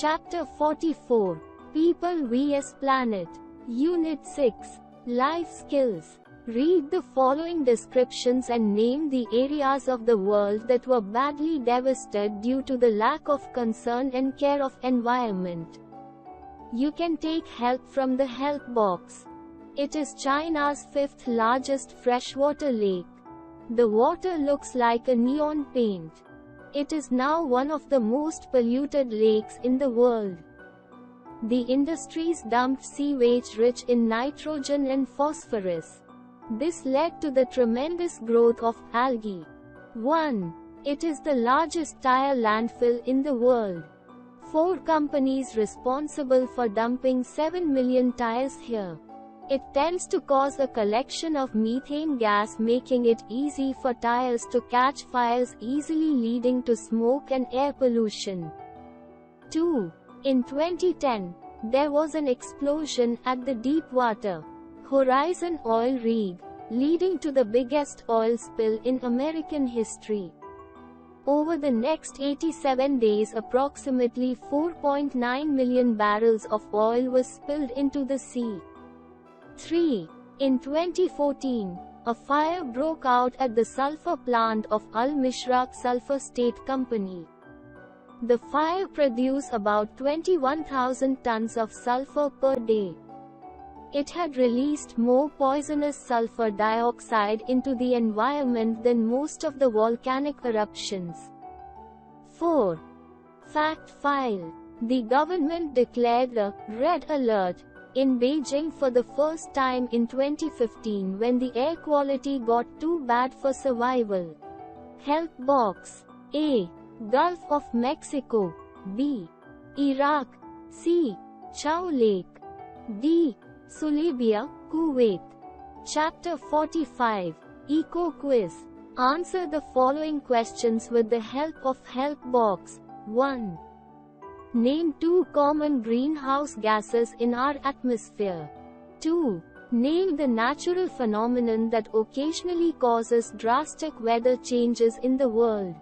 Chapter 44. People vs Planet. Unit 6. Life Skills. Read the following descriptions and name the areas of the world that were badly devastated due to the lack of concern and care of environment. You can take help from the help box. It is China's fifth largest freshwater lake. The water looks like a neon paint. It is now one of the most polluted lakes in the world. The industries dumped sewage rich in nitrogen and phosphorus. This led to the tremendous growth of algae. 1. It is the largest tire landfill in the world. 4 companies responsible for dumping 7 million tires here. It tends to cause a collection of methane gas, making it easy for tires to catch fires easily, leading to smoke and air pollution. 2. In 2010, there was an explosion at the Deepwater Horizon oil rig, leading to the biggest oil spill in American history. Over the next 87 days, approximately 4.9 million barrels of oil was spilled into the sea. 3. In 2014, a fire broke out at the sulfur plant of Al-Mishraq Sulfur State Company. The fire produced about 21,000 tons of sulfur per day. It had released more poisonous sulfur dioxide into the environment than most of the volcanic eruptions. 4. Fact File. The government declared a red alert in Beijing for the first time in 2015 when the air quality got too bad for survival. Help box. A. Gulf of Mexico. B. Iraq. C. Chow Lake. D. Sulibia, Kuwait. Chapter 45. Eco Quiz. Answer the following questions with the help of help box. 1. Name 2 common greenhouse gases in our atmosphere. 2. Name the natural phenomenon that occasionally causes drastic weather changes in the world.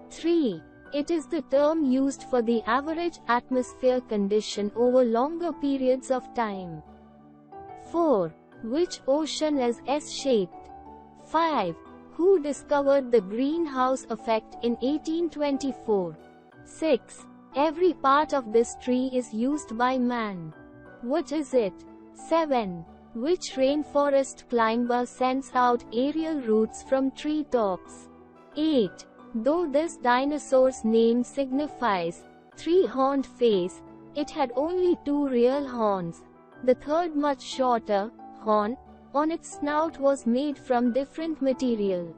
3. It is the term used for the average atmosphere condition over longer periods of time. 4. Which ocean is S-shaped? 5. Who discovered the greenhouse effect in 1824? 6. Every part of this tree is used by man. What is it? 7. Which rainforest climber sends out aerial roots from tree tops? 8. Though this dinosaur's name signifies three-horned face, it had only 2 real horns. The third, much shorter horn on its snout was made from different material.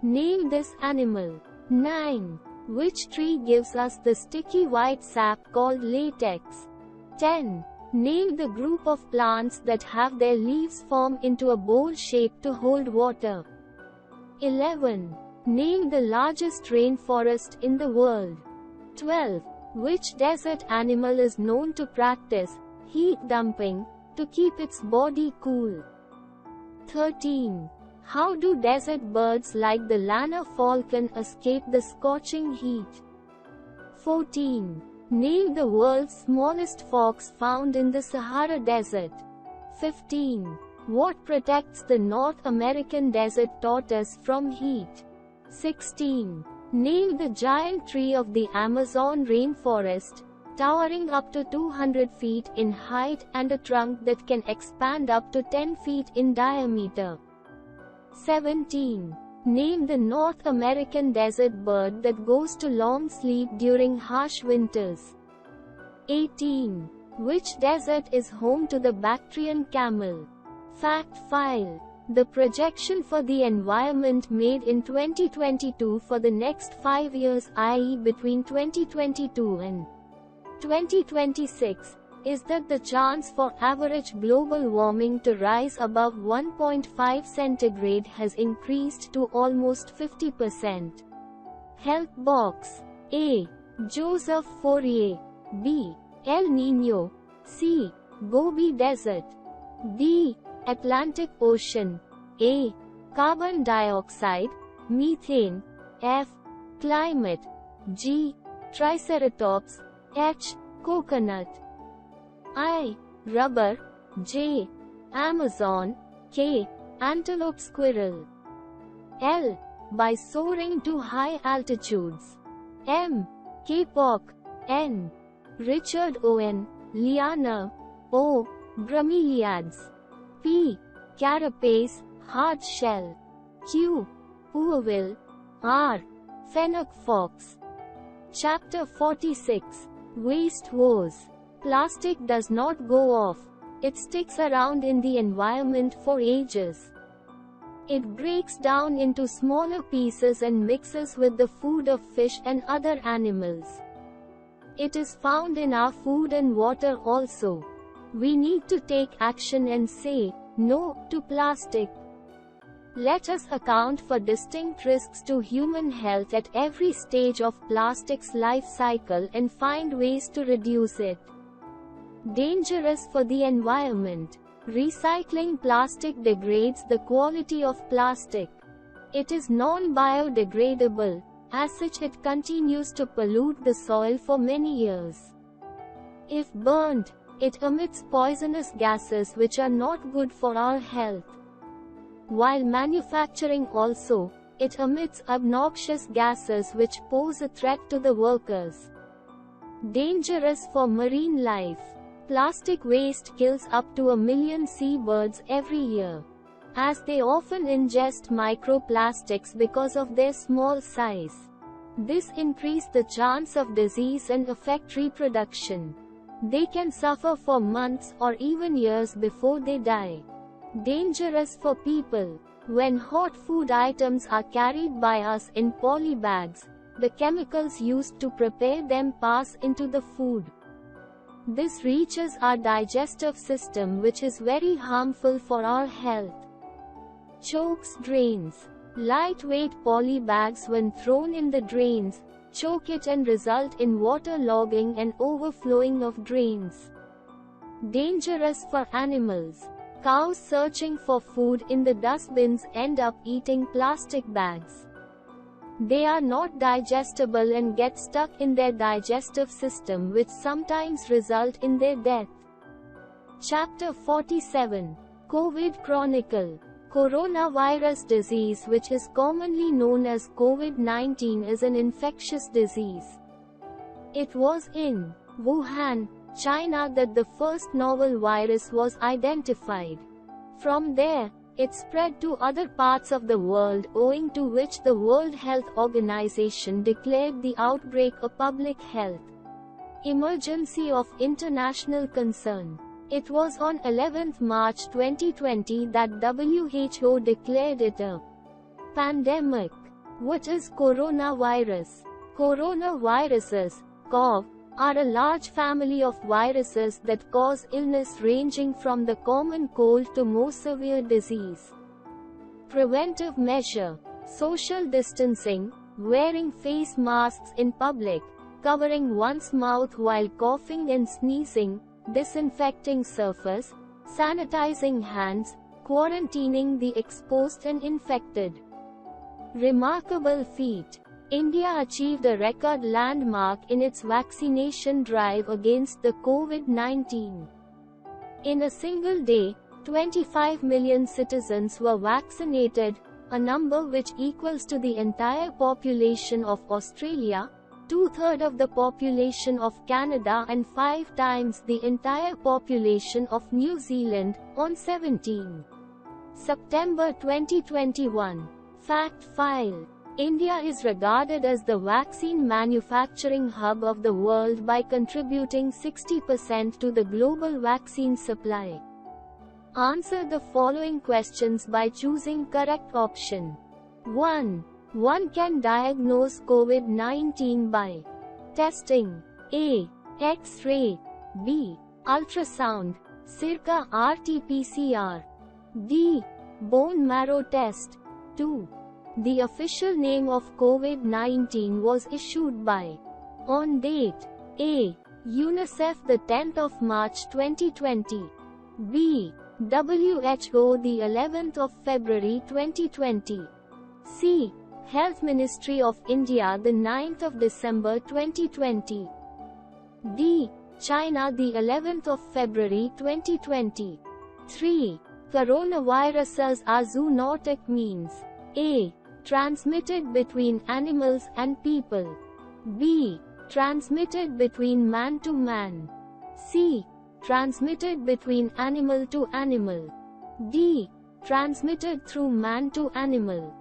Name this animal. 9. Which tree gives us the sticky white sap called latex? 10. Name the group of plants that have their leaves form into a bowl shape to hold water. 11. Name the largest rainforest in the world. 12. Which desert animal is known to practice heat dumping to keep its body cool? 13. How do desert birds like the Lana falcon escape the scorching heat? 14. Name the world's smallest fox found in the Sahara Desert. 15. What protects the North American desert tortoise from heat? 16. Name the giant tree of the Amazon rainforest, towering up to 200 feet in height and a trunk that can expand up to 10 feet in diameter. 17. Name the North American desert bird that goes to long sleep during harsh winters. 18. Which desert is home to the Bactrian camel? Fact File. The projection for the environment made in 2022 for the next 5 years, i.e. between 2022 and 2026, is that the chance for average global warming to rise above 1.5 centigrade has increased to almost 50%. Help box. A. Joseph Fourier. B. El Niño. C. Gobi Desert. D. Atlantic Ocean. A. Carbon dioxide, methane. F. Climate. G. Triceratops. H. Coconut. I. Rubber. J. Amazon. K. Antelope squirrel. L. By soaring to high altitudes. M. Kapok. N. Richard Owen. Liana. O. Bromeliads. P. Carapace, hard shell. Q. Puerville. R. Fennec fox. Chapter 46. Waste Wars. Plastic does not go off. It sticks around in the environment for ages. It breaks down into smaller pieces and mixes with the food of fish and other animals. It is found in our food and water also. We need to take action and say no to plastic. Let us account for distinct risks to human health at every stage of plastic's life cycle and find ways to reduce it. Dangerous for the environment. Recycling plastic degrades the quality of plastic. It is non-biodegradable. As such, it continues to pollute the soil for many years. If burned, it emits poisonous gases which are not good for our health. While manufacturing also, it emits obnoxious gases which pose a threat to the workers. Dangerous for marine life. Plastic waste kills up to 1 million seabirds every year, as they often ingest microplastics because of their small size. This increases the chance of disease and affect reproduction. They can suffer for months or even years before they die. Dangerous for people. When hot food items are carried by us in poly bags, the chemicals used to prepare them pass into the food. This reaches our digestive system, which is very harmful for our health. Chokes drains. Lightweight poly bags, when thrown in the drains, choke it and result in water logging and overflowing of drains. Dangerous for animals. Cows searching for food in the dustbins end up eating plastic bags. They are not digestible and get stuck in their digestive system, which sometimes result in their death. Chapter 47. COVID Chronicle. Coronavirus disease, which is commonly known as COVID-19, is an infectious disease. It was in Wuhan, China that the first novel virus was identified. From there, it spread to other parts of the world, owing to which the World Health Organization declared the outbreak a public health emergency of international concern. It was on 11 March 2020 that WHO declared it a pandemic. What is coronavirus? Coronaviruses, CoV, are a large family of viruses that cause illness ranging from the common cold to more severe disease. Preventive measure. Social distancing, wearing face masks in public, covering one's mouth while coughing and sneezing, disinfecting surface, sanitizing hands, quarantining the exposed and infected. Remarkable feat. India achieved a record landmark in its vaccination drive against the COVID-19. In a single day, 25 million citizens were vaccinated, a number which equals to the entire population of Australia, 2/3 of the population of Canada and 5 times the entire population of New Zealand, on 17 September 2021. Fact File. India is regarded as the vaccine manufacturing hub of the world by contributing 60% to the global vaccine supply. Answer the following questions by choosing correct option. 1. One can diagnose COVID-19 by testing A. X-ray, B. Ultrasound, circa RT-PCR, D. Bone marrow test. 2. The official name of COVID-19 was issued by on date A. UNICEF the 10th of March 2020, B. WHO the 11th of February 2020, C. Health Ministry of India the 9th of December 2020. D. China, the 11th of February 2020. 3. Coronaviruses are zoonotic means. A. Transmitted between animals and people. B. Transmitted between man to man. C. Transmitted between animal to animal. D. Transmitted through man to animal.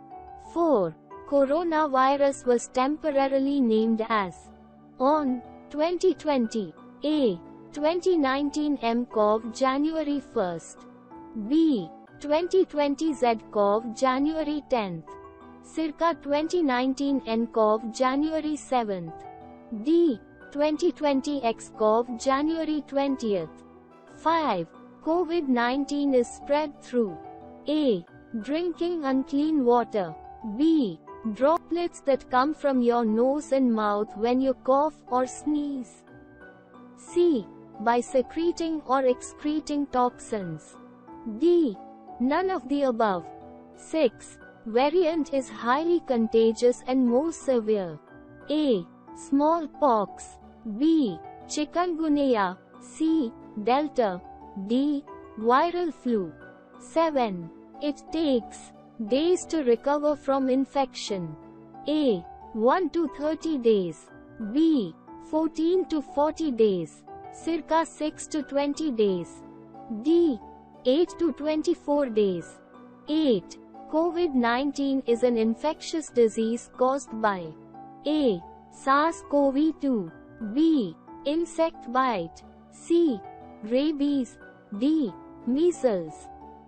4. Coronavirus was temporarily named as on 2020. A. 2019 mCoV January 1st. B. 2020 zCoV January 10th. Circa 2019 nCoV January 7th. D. 2020 xCoV January 20th. 5. COVID-19 is spread through A. Drinking unclean water. B. Droplets that come from your nose and mouth when you cough or sneeze. C. By secreting or excreting toxins. D. None of the above. 6. Variant is highly contagious and more severe. A. Smallpox. B. Chikungunya. C. Delta. D. Viral flu. 7. It takes days to recover from infection. A. 1 to 30 days. B. 14 to 40 days. Circa 6 to 20 days. D. 8 to 24 days. 8. COVID-19 is an infectious disease caused by A. SARS-CoV-2. B. Insect bite. C. Rabies. D. Measles.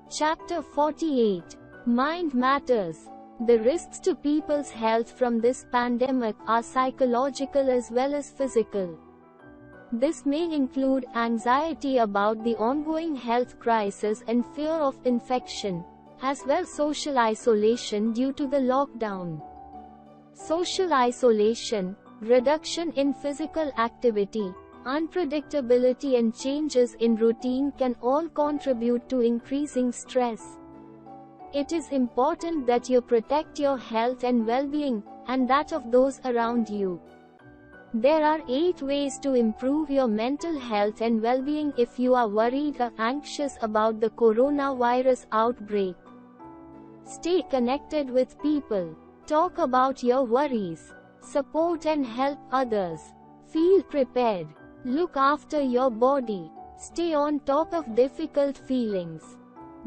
Chapter 48. Mind Matters. The risks to people's health from this pandemic are psychological as well as physical. This may include anxiety about the ongoing health crisis and fear of infection, as well social isolation due to the lockdown. Social isolation, reduction in physical activity, unpredictability and changes in routine can all contribute to increasing stress. It is important that you protect your health and well-being, and that of those around you. There are 8 ways to improve your mental health and well-being if you are worried or anxious about the coronavirus outbreak. Stay connected with people. Talk about your worries. Support and help others. Feel prepared. Look after your body. Stay on top of difficult feelings.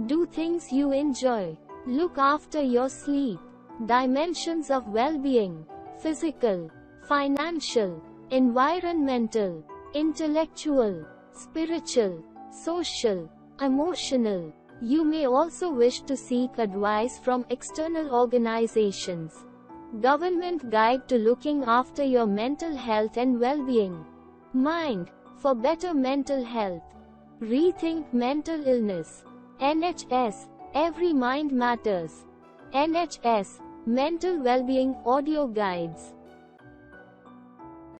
Do things you enjoy. Look after your sleep. Dimensions of well-being: physical, financial, environmental, intellectual, spiritual, social, emotional. You may also wish to seek advice from external organizations. Government Guide to Looking After Your Mental Health and Well-Being. Mind, for better mental health. Rethink mental illness. NHS, Every Mind Matters. NHS, Mental Wellbeing Audio Guides.